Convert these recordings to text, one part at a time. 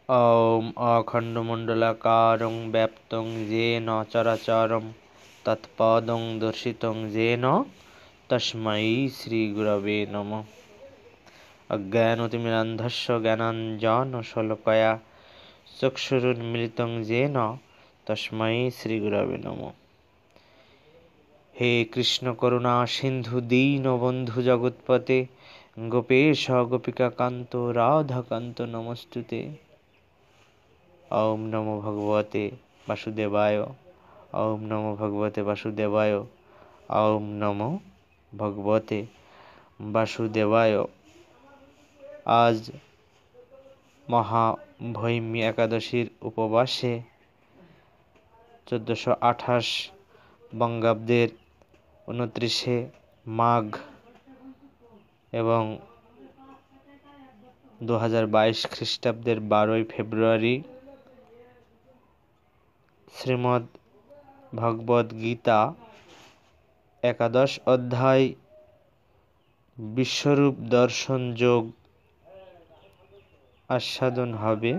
ॐ अखण्डमण्डलाकारं व्याप्तं येन चराचरं तत्पदं दर्शितं येन तस्मै श्रीगुरवे नमः। अज्ञानतिमिरान्धस्य ज्ञानाञ्जनशलाकया चक्षुरुन्मीलितं येन तस्मै श्रीगुरवे नमः। हे कृष्ण करुणा सिन्धु दीनबन्धु जगत्पते गोपेश गोपिकान्त राधाकान्त नमोस्तुते। ओम नमो भगवते वासुदेवाय। ओम नमो भगवते वासुदेवाय। ओम नमो भगवते वासुदेवाय। आज महाभैमी एकादशीर उपवासे 1428 बंगाब्देर 29 माघ एवं 2022 ख्रीष्टाब्देर 12 फेब्रुआरी श्रीमद् भगवद गीता एकादश अध्याय विश्वरूप दर्शन योग आस्वादन हबे।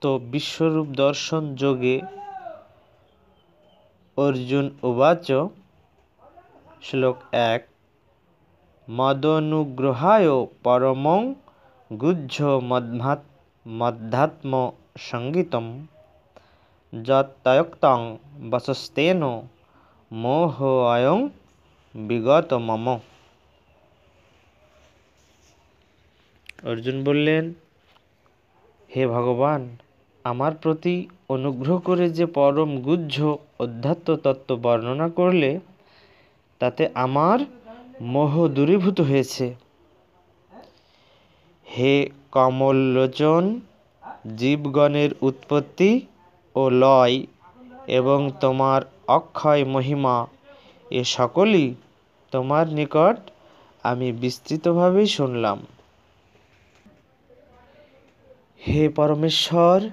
तो विश्वरूप दर्शन योगे अर्जुन उवाच श्लोक 1 मदनुग्रहाय परमं गुह्य मध्यात्म संगीतम यत्तयक्तं वसस्तेन मोह अयं विगत मम। अर्जुन बोलें, हे भगवान, आमार प्रति अनुग्रह करे जे परम गुह्य अध्यात्म तत्व बर्णना करले ताते आमार मोह दूरीभूत हয়েছে। हे कमल लोचन, जीवगणेर उत्पत्ति ओ लय एवं तोमार अक्षय महिमा ए सकलई तोमार निकट आमी विस्तृतभावे शुनलाम। हे परमेश्वर,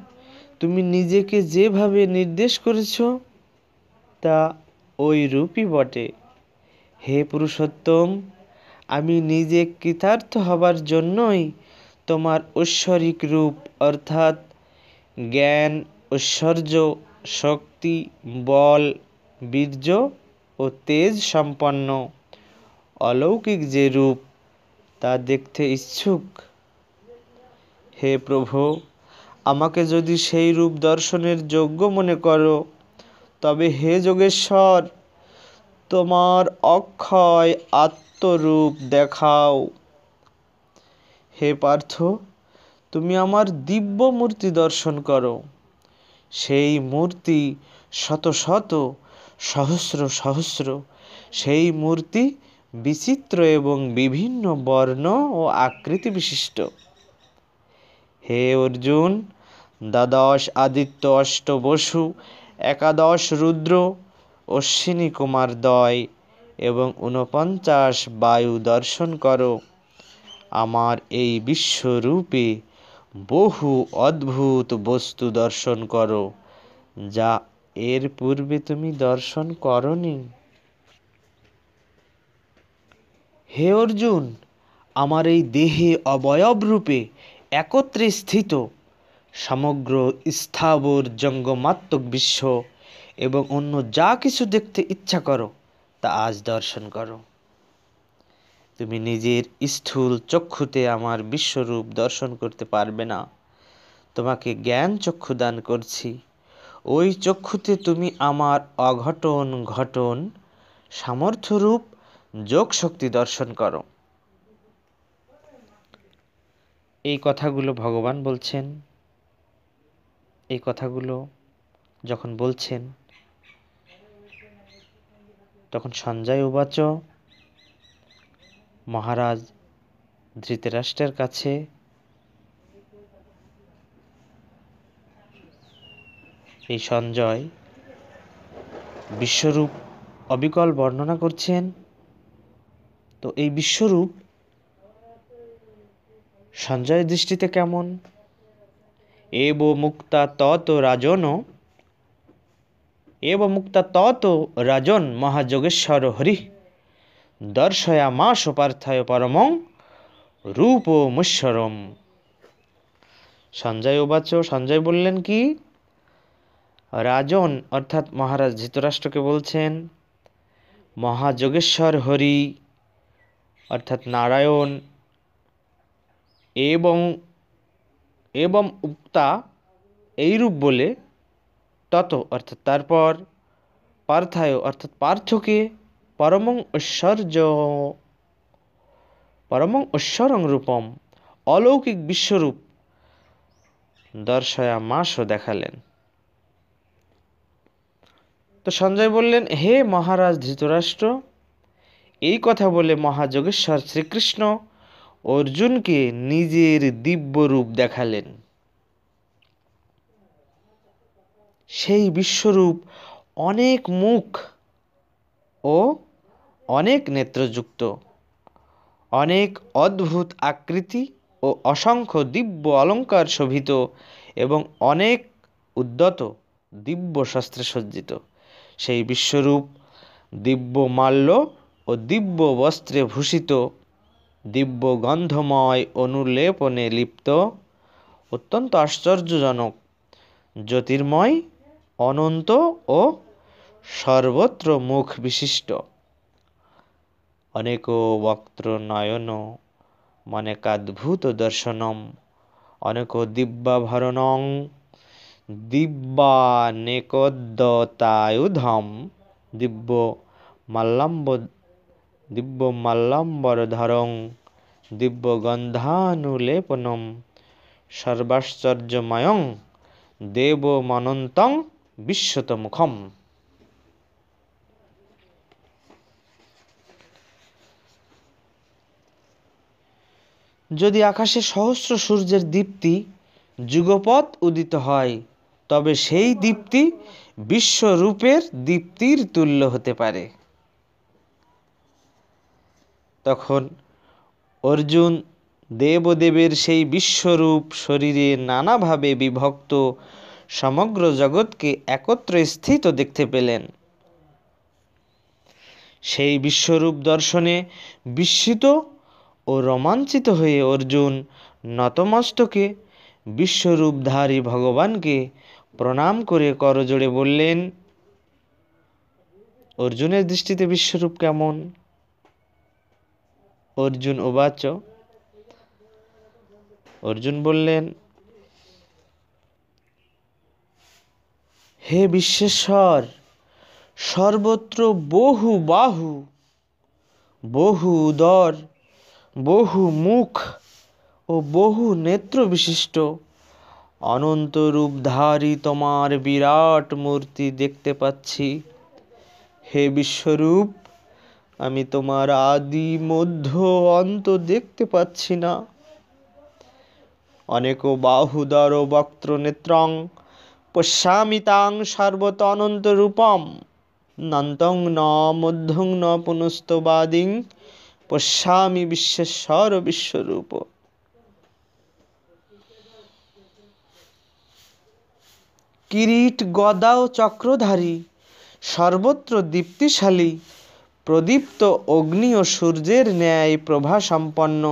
तुमी निजेके जेभावे निर्देश करेছো ता ओई रूपी बटे। हे पुरुषोत्तम, आमी निजे कृतार्थ हबार जन्यई तोमार ऐश्वरिक रूप अर्थात ज्ञान ऐश्वर्य शक्ति बल वीर्य ओ तेज सम्पन्न अलौकिक जे रूप ता देखते इच्छुक। हे प्रभु, आमाके यदि सेई रूप दर्शनेर योग्य मने करो तबे हे योगेश्वर तोमार अक्षय आत्मरूप देखाओ। हे पार्थ, तुमी आमार दिव्य मूर्ति दर्शन करो। सेई मूर्ति शत शत सहस्र सहस्र सेई मूर्ति विचित्र एवं विभिन्न वर्ण और आकृति विशिष्ट। हे अर्जुन, द्वादश आदित्य अष्ट बसु एकादश रुद्र अश्विनी कुमार दय एवं 49 वायु दर्शन करो। आमार এই বিশ্বরূপে বহু অদ্ভুত বস্তু দর্শন করো যা এর পূর্বে তুমি দর্শন করনি। হে অর্জুন, আমার এই দেহে অবয়ব রূপে একত্রে স্থিত সমগ্র স্থাবর জঙ্গমাত্মক বিশ্ব এবং অন্য যা কিছু দেখতে ইচ্ছা করো তা আজ দর্শন করো। তুমি নিজের স্থূল চক্ষুতে আমার বিশ্বরূপ দর্শন করতে পারবে না। তোমাকে জ্ঞান চক্ষু দান করছি। ওই চক্ষুতে তুমি আমার অঘটন ঘটন সামর্থ্যরূপ যোগ শক্তি দর্শন করো। এই কথাগুলো ভগবান বলছেন। এই কথাগুলো যখন বলছেন তখন সঞ্জয় উবাচ মহারাজ ধৃতরাষ্ট্রের কাছে এই সঞ্জয় বিশ্বরূপ অবিকল বর্ণনা করছেন। তো এই বিশ্বরূপ সঞ্জয়ের দৃষ্টিতে কেমন? এব মুক্তা তত রাজন एव मुक्ता तत राजन महायोगेश्वर हरि दर्शयामास पार्थाय परमं রূপমৈশ্বরম। সঞ্জয় উবাচ, সঞ্জয় বললেন কি? রাজন অর্থাৎ মহারাজ ধৃতরাষ্ট্রকে বলছেন, মহাযোগেশ্বর হরি অর্থাৎ নারায়ণ এবং এবং উক্তা এইরূপ বলে, তত অর্থাৎ তারপর, পার্থায় অর্থাৎ পার্থকে, পরমং ঐশ্বরং রূপম অলৌকিক বিশ্বরূপ দর্শয়ামাস দেখালেন। তো সঞ্জয় বললেন, হে মহারাজ ধৃতরাষ্ট্র, এই কথা বলে মহাযোগেশ্বর শ্রীকৃষ্ণ অর্জুনকে নিজের দিব্য রূপ দেখালেন। সেই বিশ্বরূপ অনেক মুখ ও অনেক নেত্রযুক্ত, অনেক অদ্ভুত আকৃতি ও অসংখ্য দিব্য অলঙ্কার শোভিত এবং অনেক উদ্যত দিব্য শস্ত্রে সজ্জিত। সেই বিশ্বরূপ দিব্য মাল্য ও দিব্য বস্ত্রে ভূষিত, দিব্য গন্ধময় অনুলেপনে লিপ্ত, অত্যন্ত আশ্চর্যজনক, জ্যোতির্ময়, অনন্ত ও সর্বত্র মুখ বিশিষ্ট, অনেক বক্ত্র নয়ন মনেকাদ্ভুত দর্শনম, অনেক দিব্যাভরণং দিব্যানেকোদ্যতায়ুধম, দিব্য মাল্লাম্বরধরং দিব্যগন্ধানুলেপনম, সর্বাশ্চর্যময়ং দেবমনন্তং বিশ্বতমুখম। যদি আকাশে সহস্র সূর্যের দীপ্তি যুগপৎ উদিত হয়, তবে সেই দীপ্তি বিশ্বরূপের দীপ্তির তুল্য হতে পারে। তখন অর্জুন দেবদেবের সেই বিশ্বরূপ শরীরে নানাভাবে বিভক্ত সমগ্র জগৎকে একত্রে স্থিত দেখতে পেলেন। সেই বিশ্বরূপ দর্শনে বিস্মিত ও রোমাঞ্চিত হয়ে অর্জুন নতমস্তকে বিশ্বরূপধারী ভগবানকে প্রণাম করে করজোড়ে বললেন, অর্জুনের দৃষ্টিতে বিশ্বরূপ কেমন? অর্জুন উবাচ, অর্জুন বললেন, হে বিশ্বেশ্বর, সর্বত্র বহু বাহু, বহু উদর, বহু মুখ ও বহু নেত্র বিশিষ্ট অনন্ত রূপধারী তোমার বিরাট মূর্তি দেখতে পাচ্ছি। হে বিশ্বরূপ, আমি তোমার আদি মধ্য অন্ত দেখতে পাচ্ছি না। অনেক বাহুদর বক্ত্র নেত্রং পশ্যামি তাং সর্বত অনন্ত রূপম, নন্তং ন মধ্যং ন পুনস্তবাদিং পশ্যামি বিশ্বেশ্বর বিশ্বরূপ। কিরীট গদা ও চক্রধারী, সর্বত্র দীপ্তিশালী, প্রদীপ্ত অগ্নি ও সূর্যের ন্যায় প্রভা সম্পন্ন,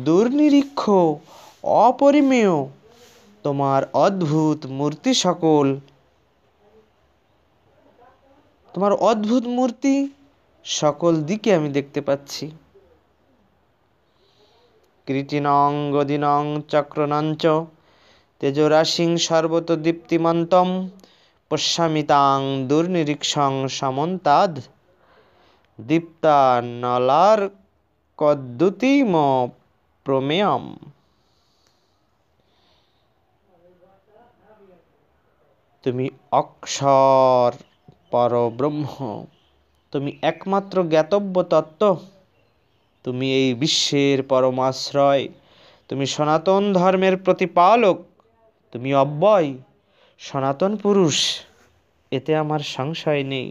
দুর্নিরীক্ষ অপরিমেয় তোমার অদ্ভুত মূর্তি সকল, তোমার অদ্ভুত মূর্তি সকল দিকে আমি দেখতে পাচ্ছি। কীর্তিনং গদিনং চক্রনঞ্চ তেজরাশিং সর্বত দীপ্তিমন্তম পশ্যামি তাং দুর্নিরীক্ষং সমন্তাদ দীপ্তানলার কদ্যুতিম প্রমেয়ম। তুমি অক্ষর পরব্রহ্ম, তুমি একমাত্র জ্ঞাতব্য তত্ত্ব, তুমি এই বিশ্বের পরমাশ্রয়, তুমি সনাতন ধর্মের প্রতিপালক, তুমি অব্যয় সনাতন পুরুষ, এতে আমার সংশয় নেই।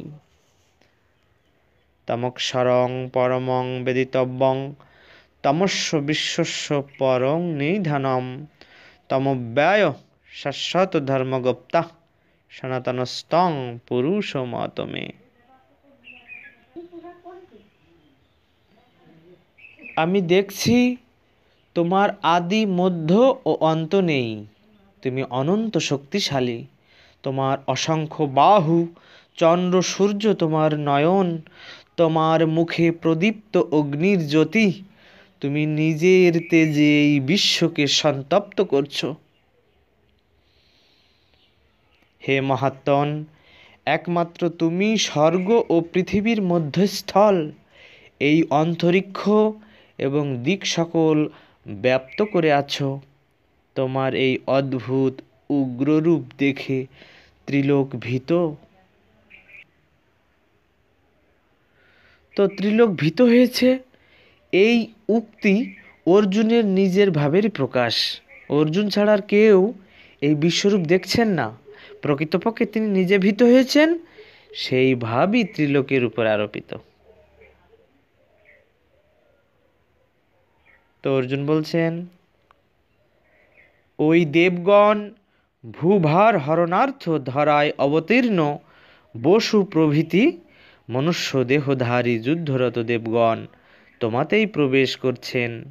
তমক্ষরং পরমং বেদিতব্যং তমস্য বিশ্বস্য পরং নিধানম তমব্যয় শাশ্বত ধর্মগুপ্তা সনাতনস্তং পুরুষমাত্মে। আমি দেখছি তোমার আদি মধ্য ও অন্ত নেই। তুমি অনন্ত শক্তিশালী। তোমার অসংখ্য বাহু, চন্দ্র সূর্য তোমার নয়ন, তোমার মুখে প্রদীপ্ত অগ্নির জ্যোতি। তুমি নিজের তেজে এই বিশ্বকে সন্তপ্ত করছো। হে মহাত্মন, একমাত্র তুমি স্বর্গ ও পৃথিবীর মধ্যস্থল। এই অন্তরিক্ষ এবং দিক সকল ব্যাপ্ত করে আছো। তোমার এই অদ্ভুত উগ্ররূপ দেখে ত্রিলোক ভীত। তো ত্রিলোক ভীত হয়েছে, এই উক্তি অর্জুনের নিজের ভাবেরই প্রকাশ। অর্জুন ছাড়া আর কেউ এই বিশ্বরূপ দেখছেন না। প্রকৃতপক্ষে তিনি নিজে ভীত হয়েছেন, সেই ভাবই ত্রিলোকের উপর আরোপিত। তো অর্জুন বলছেন, ওই দেবগণ ভূভার হরণার্থ ধরায় অবতীর্ণ বসু প্রভৃতি মনুষ্য দেহধারী যুদ্ধরত দেবগণ তোমাতেই প্রবেশ করছেন।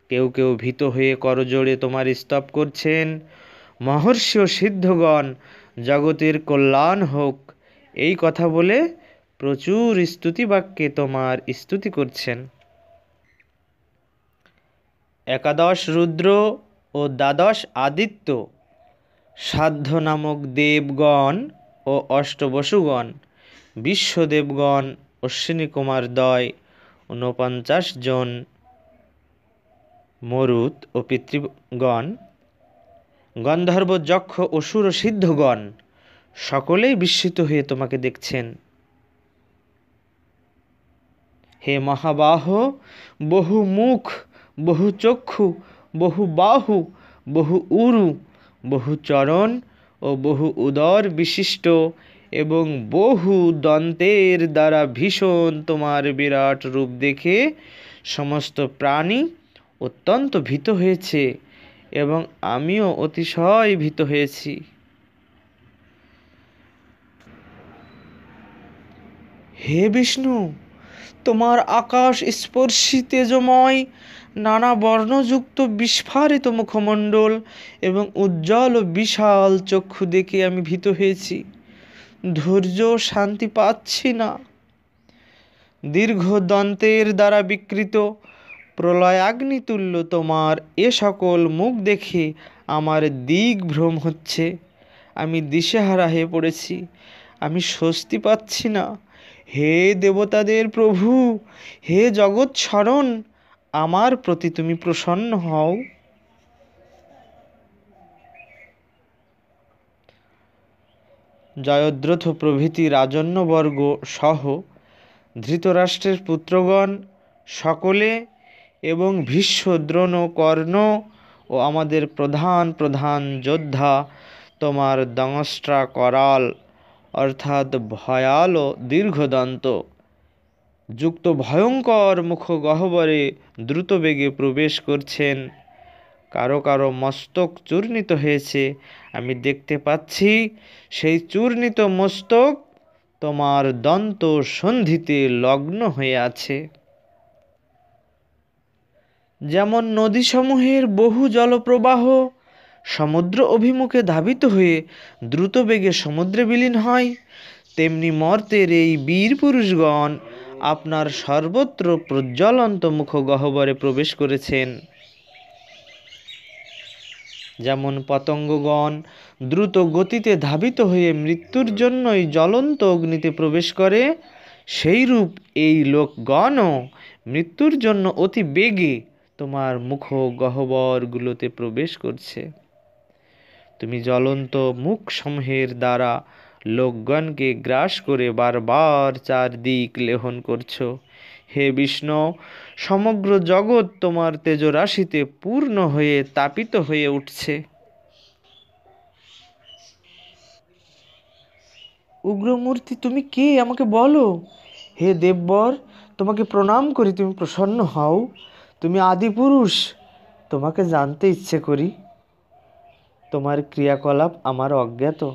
কেউ কেউ ভীত হয়ে করজোড়ে তোমার স্তব করছেন। মহর্ষি ও সিদ্ধগণ জগতের কল্যাণ হোক এই কথা বলে প্রচুর স্তুতি বাক্যে তোমার স্তুতি করছেন। একাদশ রুদ্র ও দ্বাদশ আদিত্য, সাধ্য নামক দেবগণ ও অষ্টবসুগণ, বিশ্বদেবগণ, অশ্বিনী কুমার দ্বয়, 49 জন মরুত ও পিতৃগণ, গন্ধর্ব, যক্ষ, অসুর ও সিদ্ধগণ সকলেই বিস্মিত হয়ে তোমাকে দেখছেন। হে মহাবাহ, বহু মুখ, বহু চক্ষু, বহু বাহু, বহু উরু, বহু চরণ ও বহু উদর বিশিষ্ট এবং বহু দন্তের দ্বারা ভীষণ তোমার বিরাট রূপ দেখে সমস্ত প্রাণী অত্যন্ত ভীত হয়েছে এবং আমিও অতিশয় ভীত হয়েছি। হে বিষ্ণু, তোমার আকাশ স্পর্শী তেজময় নানা বর্ণযুক্ত বিস্ফারিত মুখমণ্ডল এবং উজ্জ্বল ও বিশাল চক্ষু দেখে আমি ভীত হয়েছি। ধৈর্য শান্তি পাচ্ছি না। দীর্ঘ দন্তের দ্বারা বিকৃত প্রলয়াগ্নি তুল্য তোমার এ সকল মুখ দেখে আমার দিগ্ভ্রম হচ্ছে। আমি দিশেহারা হয়ে পড়েছি। আমি স্বস্তি পাচ্ছি না। হে দেবতাদের প্রভু, হে জগৎ শরণ, আমার প্রতি তুমি প্রসন্ন হও। জয়দ্রথ প্রভৃতি রাজন্যবর্গ সহ ধৃতরাষ্ট্রের পুত্রগণ সকলে এবং ভীষ্ম, দ্রোণ, কর্ণ ও আমাদের প্রধান প্রধান যোদ্ধা তোমার দংষ্ট্রা করাল অর্থাৎ ভয়াল ও দীর্ঘদন্ত যুক্ত ভয়ঙ্কর মুখগহ্বরে দ্রুতবেগে প্রবেশ করছেন। কারো কারো মস্তক চূর্ণিত হয়েছে। আমি দেখতে পাচ্ছি সেই চূর্ণিত মস্তক তোমার দন্ত সন্ধিতে লগ্ন হয়ে আছে। যেমন নদীসমূহের বহু জলপ্রবাহ সমুদ্র অভিমুখে ধাবিত হয়ে দ্রুত বেগে সমুদ্রে বিলীন হয়, তেমনি মর্তের এই বীর পুরুষগণ আপনার সর্বত্র প্রজ্বলন্ত মুখগহ্বরে প্রবেশ করেছেন। যেমন পতঙ্গগণ দ্রুত গতিতে ধাবিত হয়ে মৃত্যুর জন্যই জ্বলন্ত অগ্নিতে প্রবেশ করে, সেইরূপ এই লোকগণও মৃত্যুর জন্য অতি বেগে তোমার মুখগহ্বরগুলোতে প্রবেশ করছে। তুমি জ্বলন্ত মুখসমূহের দ্বারা লোকগণকে গ্রাস করে বারবার চারদিক লেহন করছো। হে বিষ্ণু, সমগ্র জগৎ তোমার তেজরাশিতে পূর্ণ হয়ে তাপিত হয়ে উঠছে। উগ্রমূর্তি, তুমি কে আমাকে বলো। হে দেববর, তোমাকে প্রণাম করি, তুমি প্রসন্ন হও। তুমি আদিপুরুষ, তোমাকে জানতে ইচ্ছে করি। তোমার ক্রিয়াকলাপ আমার অজ্ঞাত।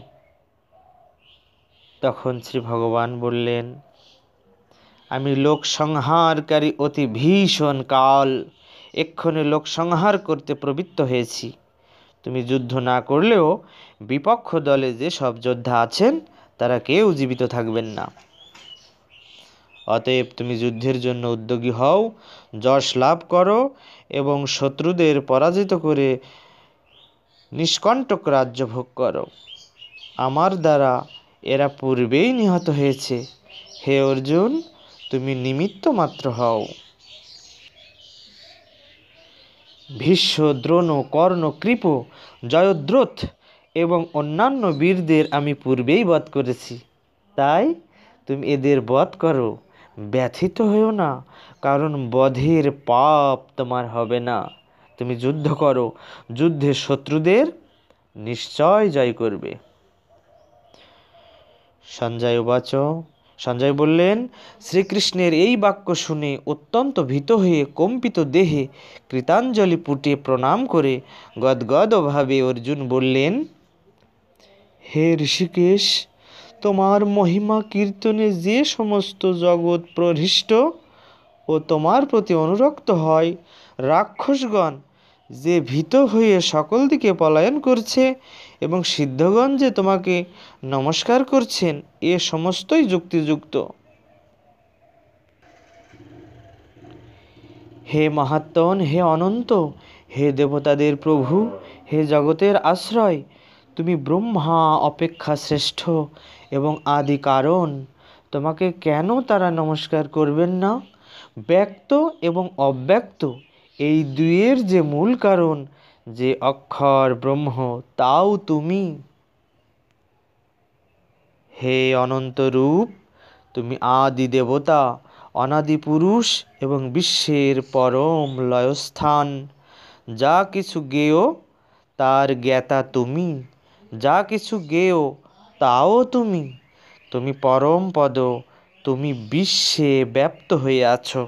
তখন শ্রী ভগবান বললেন, আমি লোক সংহারকারী অতি ভীষণ কাল এক্ষণে লোক সংহার করতে প্রবৃত্ত হয়েছি। তুমি যুদ্ধ না করলেও বিপক্ষ দলে যে সব যোদ্ধা আছেন তারা কেউ জীবিত থাকবেন না। অতএব তুমি যুদ্ধের জন্য উদ্যোগী হও, যশ লাভ করো এবং শত্রুদের পরাজিত করে নিষ্কণ্টক রাজ্য ভোগ করো। আমার দ্বারা এরা পূর্বেই নিহত হয়েছে। হে অর্জুন, তুমি নিমিত্ত মাত্র হও। ভীষ্ম, দ্রোণ, কর্ণ, কৃপ, জয়দ্রথ এবং অন্যান্য বীরদের আমি পূর্বেই বধ করেছি, তাই তুমি এদের বধ করো। ব্যথিত হও না, কারণ বধের পাপ তোমার হবে না। তুমি যুদ্ধ করো, যুদ্ধে শত্রুদের নিশ্চয় জয় করবে। সঞ্জয় উবাচ। সঞ্জয় বললেন, শ্রীকৃষ্ণের এই বাক্য শুনে অত্যন্ত ভীত হয়ে কম্পিত দেহে কৃতাঞ্জলি পুটে প্রণাম করে গদগদভাবে অর্জুন বললেন, হে ঋষিকেশ, তোমার মহিমা কীর্তনে যে সমস্ত জগৎ প্রহৃষ্ট ও তোমার প্রতি অনুরক্ত হয়, রাক্ষসগণ যে ভীত হয়ে সকল দিকে পলায়ন করছে এবং সিদ্ধগণ যে তোমাকে নমস্কার করছেন, এ সমস্তই যুক্তিযুক্ত। হে মহাত্মন, হে অনন্ত, হে দেবতাদের প্রভু, হে জগতের আশ্রয়, তুমি ব্রহ্মা অপেক্ষা শ্রেষ্ঠ এবং আদি কারণ। তোমাকে কেন তারা নমস্কার করবেন না? ব্যক্ত এবং অব্যক্ত এই দুয়ের যে মূল কারণ, যে অক্ষর ব্রহ্ম, তাও তুমি। হে অনন্ত রূপ, তুমি আদি দেবতা, অনাদি পুরুষ এবং বিশ্বের পরম লয়স্থান। যা কিছু জ্ঞেয় তার জ্ঞাতা তুমি, যা কিছু জ্ঞেয় তাও তুমি। তুমি পরম পদ, তুমি বিশ্বে ব্যাপ্ত হয়ে আছো।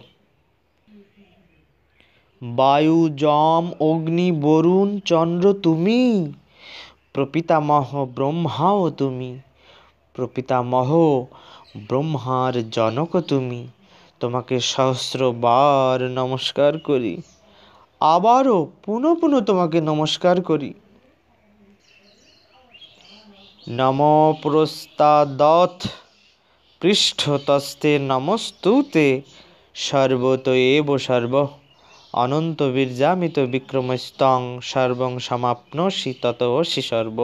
বায়ু, যম, অগ্নি, বরুণ, চন্দ্র তুমি। প্রপিতামহ ব্রহ্মাও তুমি। প্রপিতামহ ব্রহ্মার জনক তুমি। তোমাকে সহস্রবার নমস্কার করি, আবারও পুনঃ পুনঃ তোমাকে নমস্কার করি। নম পুরস্তাদথ পৃষ্ঠতস্তে নমস্তুতে সর্বত এব সর্ব অনন্ত বীর্যামিত বিক্রমস্তং সর্বং সমাপ্নোষি ততোষি সর্ব।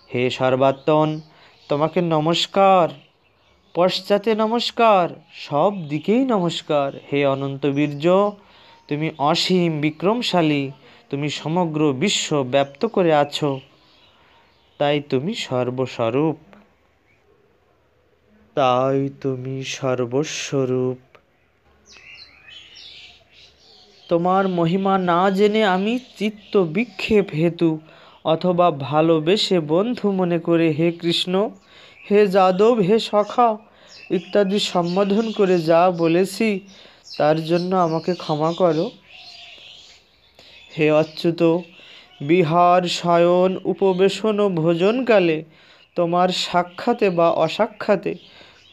হে সর্বাত্মন, তোমাকে নমস্কার, পশ্চাতে নমস্কার, সব দিকেই নমস্কার। হে অনন্ত বীর্য, তুমি অসীম বিক্রমশালী, তুমি সমগ্র বিশ্ব ব্যাপ্ত করে আছো, তাই তুমি সর্বস্বরূপ। তাই তুমি সর্বস্বরূপ। তোমার মহিমা না জেনে আমি চিত্ত বিক্ষেপ হেতু অথবা ভালোবেসে বন্ধু মনে করে হে কৃষ্ণ, হে যাদব, হে সখা ইত্যাদি সম্বোধন করে যা বলেছি, তার জন্য আমাকে ক্ষমা করো। হে অচ্যুত, বিহার, শয়ন, উপবেশন ও ভোজনকালে তোমার সাক্ষাতে বা অসাক্ষাতে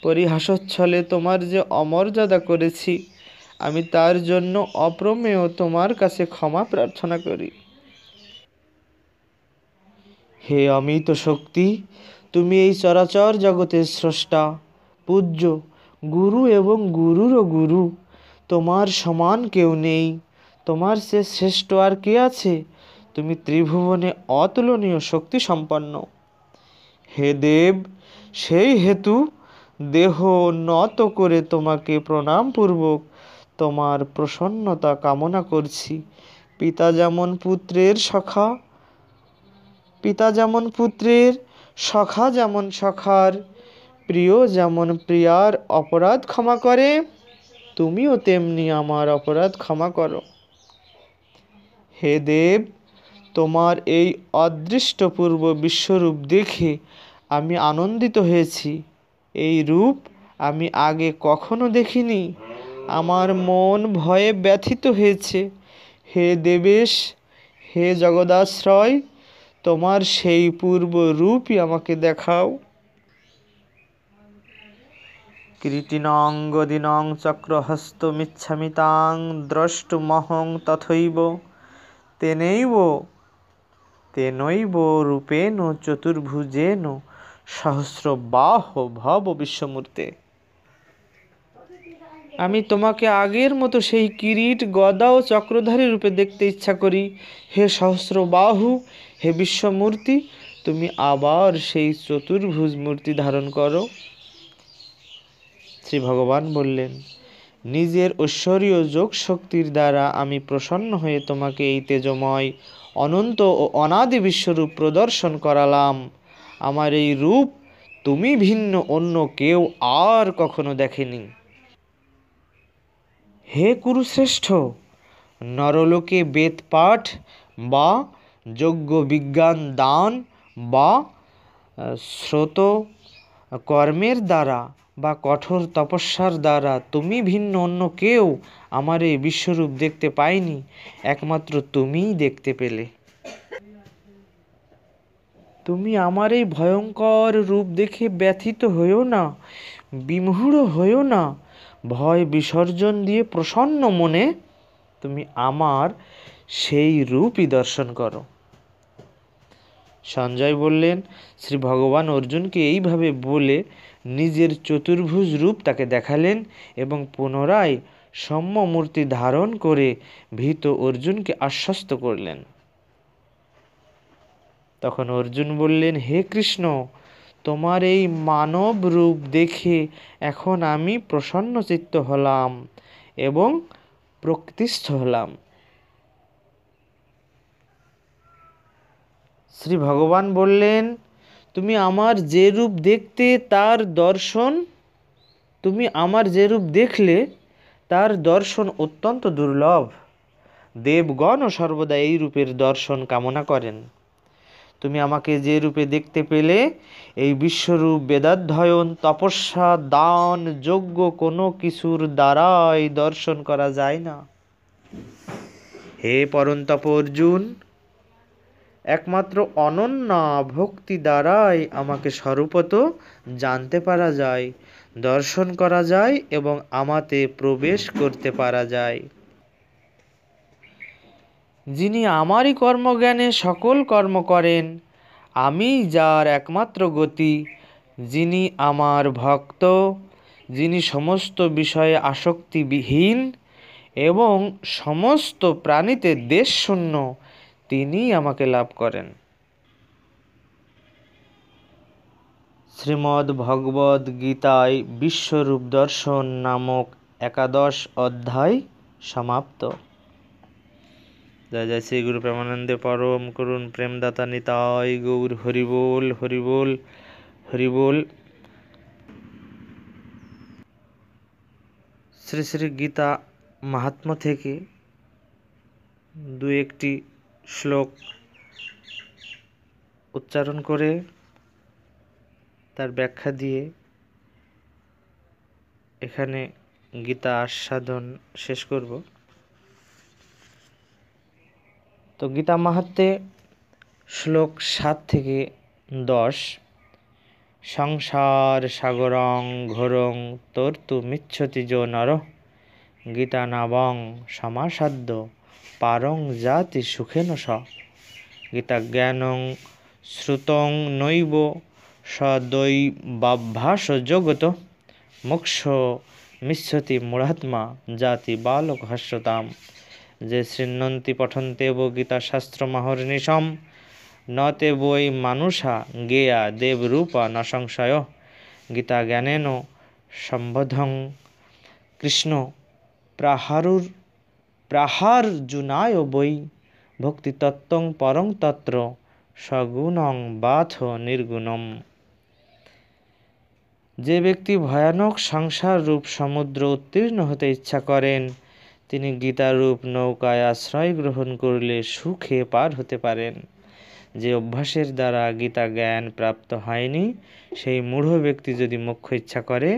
পরিহাসচ্ছলে তোমার যে অমর্যাদা করেছি, আমি তার জন্য অপ্রমেয় তোমার কাছে ক্ষমা প্রার্থনা করি। হে অমিত শক্তি, তুমি এই চরাচর জগতের স্রষ্টা, পূজ্য, গুরু এবং গুরুরও গুরু। তোমার সমান কেউ নেই, তোমার সে শ্রেষ্ঠ আর কে আছে? তুমি ত্রিভুবনে অতুলনীয় শক্তি সম্পন্ন। হে দেব, সেই হেতু দেহ নত করে তোমাকে প্রণামপূর্বক তোমার প্রসন্নতা কামনা করছি। পিতা যেমন পুত্রের সখা, পিতা যেমন পুত্রের, সখা যেমন সখার, প্রিয় যেমন প্রিয়ার অপরাধ ক্ষমা করে, তুমিও তেমনি আমার অপরাধ ক্ষমা করো। হে দেব, তোমার এই অদৃষ্টপূর্ব বিশ্বরূপ দেখে আমি আনন্দিত হয়েছি। এই রূপ আমি আগে কখনো দেখিনি। আমার মন ভয়ে ব্যথিত হয়েছে। হে দেবেশ, হে জগদাশ্রয়, তোমার সেই পূর্ব রূপই আমাকে দেখাও। কিরীটিনং গদিনং চক্রহস্তমিচ্ছামি তাং দ্রষ্টুমহং তথৈব তেনৈব তেনৈব রূপেণ চতুর্ভুজেন সহস্রবাহ ভব বিশ্বমূর্তে। আমি তোমাকে আগের মতো সেই কিরীট গদা ও চক্রধারী রূপে দেখতে ইচ্ছা করি। হে সহস্রবাহু, হে বিশ্বমূর্তি, তুমি আবার সেই চতুর্ভুজ মূর্তি ধারণ করো। শ্রী ভগবান বললেন, নিজের ঐশ্বরীয় যোগ শক্তির দ্বারা আমি প্রসন্ন হয়ে তোমাকে এই তেজময় অনন্ত ও অনাদি বিশ্বরূপ প্রদর্শন করালাম। আমার এই রূপ তুমি ভিন্ন অন্য কেউ আর কখনো দেখেনি। হে কুরুশ্রেষ্ঠ, নরলোকে বেদ পাঠ বা যজ্ঞ বিজ্ঞান দান বা শ্রোত কর্মের দ্বারা বা কঠোর তপস্যার দ্বারা তুমি ভিন্ন অন্য কেউ আমার এই বিশ্বরূপ দেখতে পায়নি, একমাত্র তুমিই দেখতে পেলে। তুমি আমার এই ভয়ঙ্কর রূপ দেখে ব্যথিত হইও না, বিমূঢ় হইও না। ভয় বিসর্জন দিয়ে প্রসন্ন মনে তুমি আমার সেই রূপই দর্শন করো। সঞ্জয় বললেন, শ্রী ভগবান অর্জুনকে এইভাবে বলে নিজের চতুর্ভুজ রূপ তাকে দেখালেন এবং পুনরায় সৌম্য মূর্তি ধারণ করে ভীত অর্জুনকে আশ্বস্ত করলেন। তখন অর্জুন বললেন, হে কৃষ্ণ, তোমার এই মানব রূপ দেখে এখন আমি প্রসন্নচিত্ত হলাম এবং প্রকৃতিস্থ হলাম। শ্রী ভগবান বললেন, তুমি আমার যে রূপ দেখতে তার দর্শন তুমি আমার যে রূপ দেখলে তার দর্শন অত্যন্ত দুর্লভ। দেবগণও সর্বদা এই রূপের দর্শন কামনা করেন। তুমি আমাকে যে রূপে দেখতে পেলে এই বিশ্বরূপ বেদাধ্যয়ন, তপস্যা, দান, যজ্ঞ কোনো কিছুর দ্বারাই দর্শন করা যায় না। হে পরন্তপ অর্জুন, একমাত্র অনন্যা ভক্তি দ্বারাই আমাকে স্বরূপত জানতে পারা যায়, দর্শন করা যায় এবং আমাতে প্রবেশ করতে পারা যায়। যিনি আমারই কর্মজ্ঞানে সকল কর্ম করেন, আমি যার একমাত্র গতি, যিনি আমার ভক্ত, যিনি সমস্ত বিষয়ে আসক্তিবিহীন এবং সমস্ত প্রাণীতে দেশশূন্য, তিনিই আমাকে লাভ করেন। শ্রীমদ্ ভগবদ্ গীতায় বিশ্বরূপ দর্শন নামক 11 অধ্যায় সমাপ্ত। জয় জয় শ্রী গুরু প্রেমানন্দে পরম করুণ প্রেমদাতা নিতাই গৌর হরিবোল হরিবোল হরিবোল। শ্রী শ্রী গীতা মাহাত্ম্য থেকে দু একটি শ্লোক উচ্চারণ করে তার ব্যাখ্যা দিয়ে এখানে গীতা আস্বাদন শেষ করব। তো গীতা মাহাত্ম্যে শ্লোক 7 থেকে 10। সংসার সাগরং ঘোরং তর্তু মিচ্ছতি যো নর গীতা নাবং সমাসাদ্য পারং জাতি সুখেন স গীতা জ্ঞানং শ্রুতং নৈব সদৈবাভ্যাস জগত মোক্ষ মিচ্ছতি মূঢ়াত্মা জাতি বালক হাস্যতাম। যে শৃণ্বন্তি পঠন্তেব গীতা শাস্ত্রমহর্নিশম ন তে বৈ মানুষা গেয়া দেবরূপা ন সংশয় গীতা জ্ঞানেন সম্বদ্ধং কৃষ্ণ প্রাহার্জুনায় বৈ ভক্তিতত্ত্বং পরং তত্র সগুণং বাথ নির্গুণম। যে ব্যক্তি ভয়ানক সংসার রূপ সমুদ্র উত্তীর্ণ হতে ইচ্ছা করেন, তিনি গীতারূপ নৌকায় আশ্রয় গ্রহণ করলে সুখে পার হতে পারেন। যে অভ্যাসের দ্বারা গীতা জ্ঞান প্রাপ্ত হয়নি, সেই মূঢ় ব্যক্তি যদি মোক্ষ ইচ্ছা করে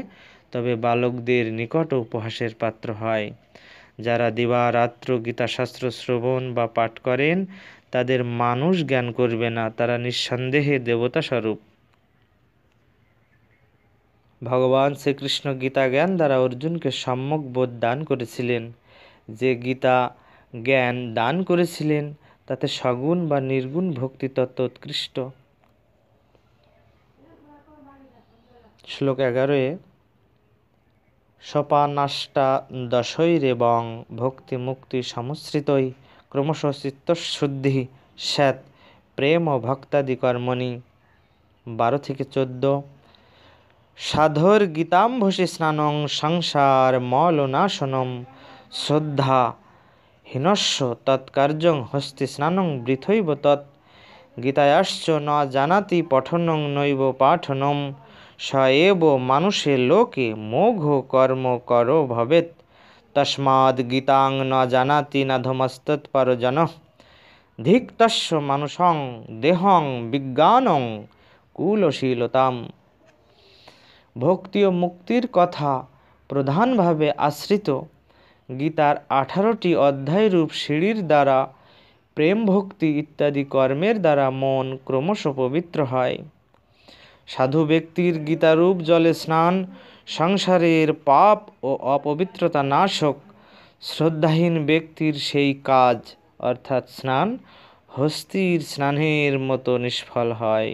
তবে বালকদের নিকট উপহাসের পাত্র হয়। যারা দিবারাত্র গীতাশাস্ত্র শ্রবণ বা পাঠ করেন তাদের মানুষ জ্ঞান করবে না, তারা নিঃসন্দেহে দেবতা স্বরূপ। ভগবান শ্রীকৃষ্ণ গীতা জ্ঞান দ্বারা অর্জুনকে সম্যক বোধ দান করেছিলেন। যে গীতা জ্ঞান দান করেছিলেন তাতে সগুণ বা নির্গুণ ভক্তি তত্ত্ব উৎকৃষ্ট। শ্লোক 11-এ সোপানাষ্টা দশৈরেবং ভক্তি মুক্তি সমশ্রিতৈ ক্রমশ চিত্তশুদ্ধি স্যাৎ প্রেম ভক্তাদি কর্মণি। 12-14 সাধর গীতাম্ভসি স্নানং সংসার মলনাশনম শ্রদ্ধা হীনস্য তৎকার্যং হস্তি স্নানং বৃথৈব তৎ গীতায়াশ্চ ন জানাতি পঠনং নৈব পাঠনম স এব মানুষে লোকে মোঘ কর্ম করো ভবেৎ তস্মাদ গীতাং ন জানাতি নাধমস্তৎপর জনঃ ধিক তস্য মানুষং দেহং বিজ্ঞানং কুলশীলতাম। ভক্তি ও মুক্তির কথা প্রধানভাবে আশ্রিত গীতার 18টি অধ্যায়রূপ সিঁড়ির দ্বারা প্রেম ভক্তি ইত্যাদি কর্মের দ্বারা মন ক্রমশ পবিত্র হয়। সাধু ব্যক্তির গীতারূপ জলে স্নান সংসারের পাপ ও অপবিত্রতা নাশক। শ্রদ্ধাহীন ব্যক্তির সেই কাজ অর্থাৎ স্নান হস্তির স্নানের মতো নিষ্ফল হয়।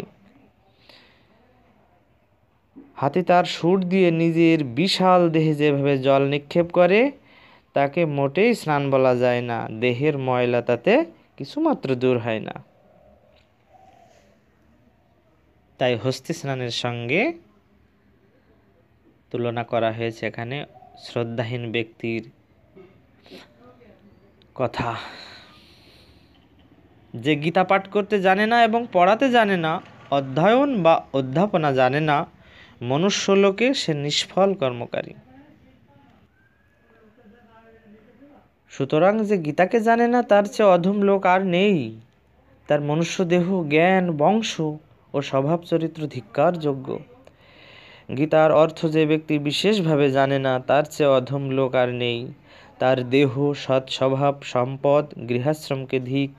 হাতি তার শুঁড় দিয়ে নিজের বিশাল দেহে যেভাবে জল নিক্ষেপ করে তাকে মোটেই স্নান বলা যায় না। দেহের ময়লা তাতে কিছুমাত্র দূর হয় না। তাই হস্তি স্নানের সঙ্গে তুলনা করা হয়েছে এখানে শ্রদ্ধাহীন ব্যক্তির কথা। যে গীতা পাঠ করতে জানে না এবং পড়াতে জানে না, অধ্যয়ন বা অধ্যাপনা জানে না, মনুষ্যলোকে সে নিষ্ফল কর্মকারী। সুতরাং যে গীতাকে জানে না তার চেয়ে অধম লোক আর নেই। তার মনুষ্য দেহ, জ্ঞান, বংশ ও স্বভাব চরিত্র ধিক্কারযোগ্য। গীতার অর্থ যে ব্যক্তি বিশেষভাবে জানে না তার চেয়ে অধম লোক আর নেই। তার দেহ, সৎ স্বভাব, সম্পদ, গৃহাশ্রমকে ধিক।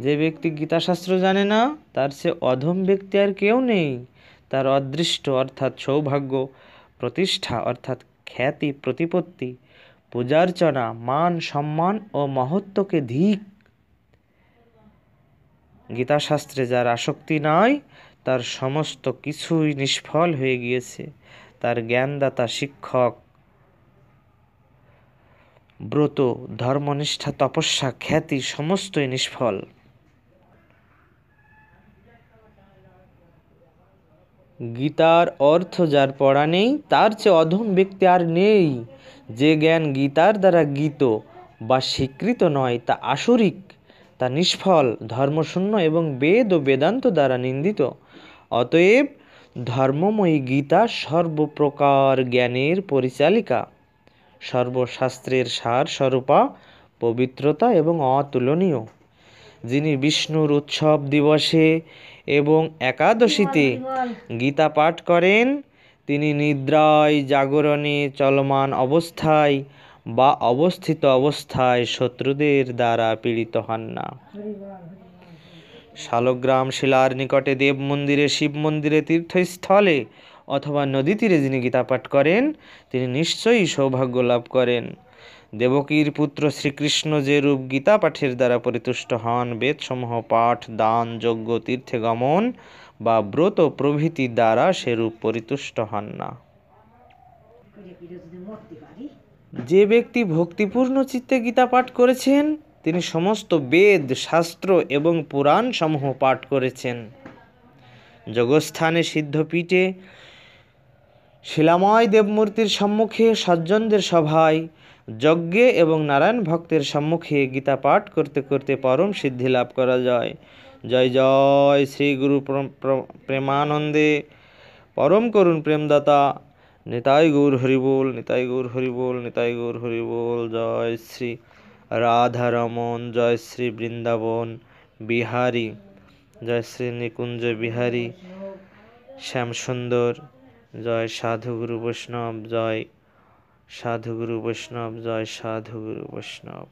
যে ব্যক্তি গীতাশাস্ত্র জানে না তার চেয়ে অধম ব্যক্তি আর কেউ নেই। তার অদৃষ্ট অর্থাৎ সৌভাগ্য, প্রতিষ্ঠা অর্থাৎ খ্যাতি, প্রতিপত্তি, পূজার্চনা, মান, সম্মান ও মহত্বকে ধিক। গীতাশাস্ত্রে যার আসক্তি নাই তার সমস্ত কিছুই নিষ্ফল হয়ে গিয়েছে। তার জ্ঞানদাতা, শিক্ষক, ব্রত, ধর্মনিষ্ঠা, তপস্যা, খ্যাতি সমস্তই নিষ্ফল। গীতার অর্থ যার পড়া নেই তার চেয়ে অধম ব্যক্তি আর নেই। যে জ্ঞান গীতার দ্বারা গীত বা স্বীকৃত নয় তা আসরিক, তা নিষ্ফল, ধর্মশূন্য এবং বেদ ও বেদান্ত দ্বারা নিন্দিত। অতএব ধর্মময়ী গীতা সর্বপ্রকার জ্ঞানের পরিচালিকা, সর্বশাস্ত্রের সার স্বরূপা, পবিত্রতা এবং অতুলনীয়। যিনি বিষ্ণুর উৎসব দিবসে এবং একাদশীতে গীতা পাঠ করেন তিনি নিদ্রায়, জাগরণে, চলমান অবস্থায় বা অবস্থিত অবস্থায় শত্রুদের দ্বারা পীড়িত হন না। শালগ্রাম শিলার নিকটে দেব মন্দিরে, শিব মন্দিরে, তীর্থস্থলে অথবা নদী তীরে যিনি গীতা পাঠ করেন তিনি নিশ্চয়ই সৌভাগ্য লাভ করেন। দেবকীর পুত্র শ্রীকৃষ্ণ যে রূপ গীতা পাঠের দ্বারা পরিতুষ্ট হন, বেদসমূহ পাঠ, দান, যজ্ঞ, তীর্থে গমন বা ব্রত প্রভৃতি দ্বারা সেরূপ পরিতুষ্ট হন না। যে ব্যক্তি ভক্তিপূর্ণ চিত্তে গীতা পাঠ করেছেন তিনি সমস্ত বেদ, শাস্ত্র এবং পুরাণ সমূহ পাঠ করেছেন। যোগস্থানে, সিদ্ধপীঠে, শিলাময় দেবমূর্তির সম্মুখে, সজ্জনদের সভায়, যজ্ঞে এবং নারায়ণ ভক্তের সম্মুখে গীতা পাঠ করতে করতে পরম সিদ্ধি লাভ করা যায়। জয় জয় শ্রী গুরু প্রেমানন্দে পরম করুণ প্রেমদাতা নিতাই গৌর হরিবোল, নিতাই গৌর হরিবোল, নিতাই গৌর হরিবোল। জয় শ্রী রাধারমন, জয় শ্রী বৃন্দাবন বিহারী, জয় শ্রী নিকুঞ্জ বিহারী শ্যামসুন্দর। জয় সাধুগুরু বৈষ্ণব, জয় সাধুগুরু বৈষ্ণব, জয় সাধুগুরু বৈষ্ণব।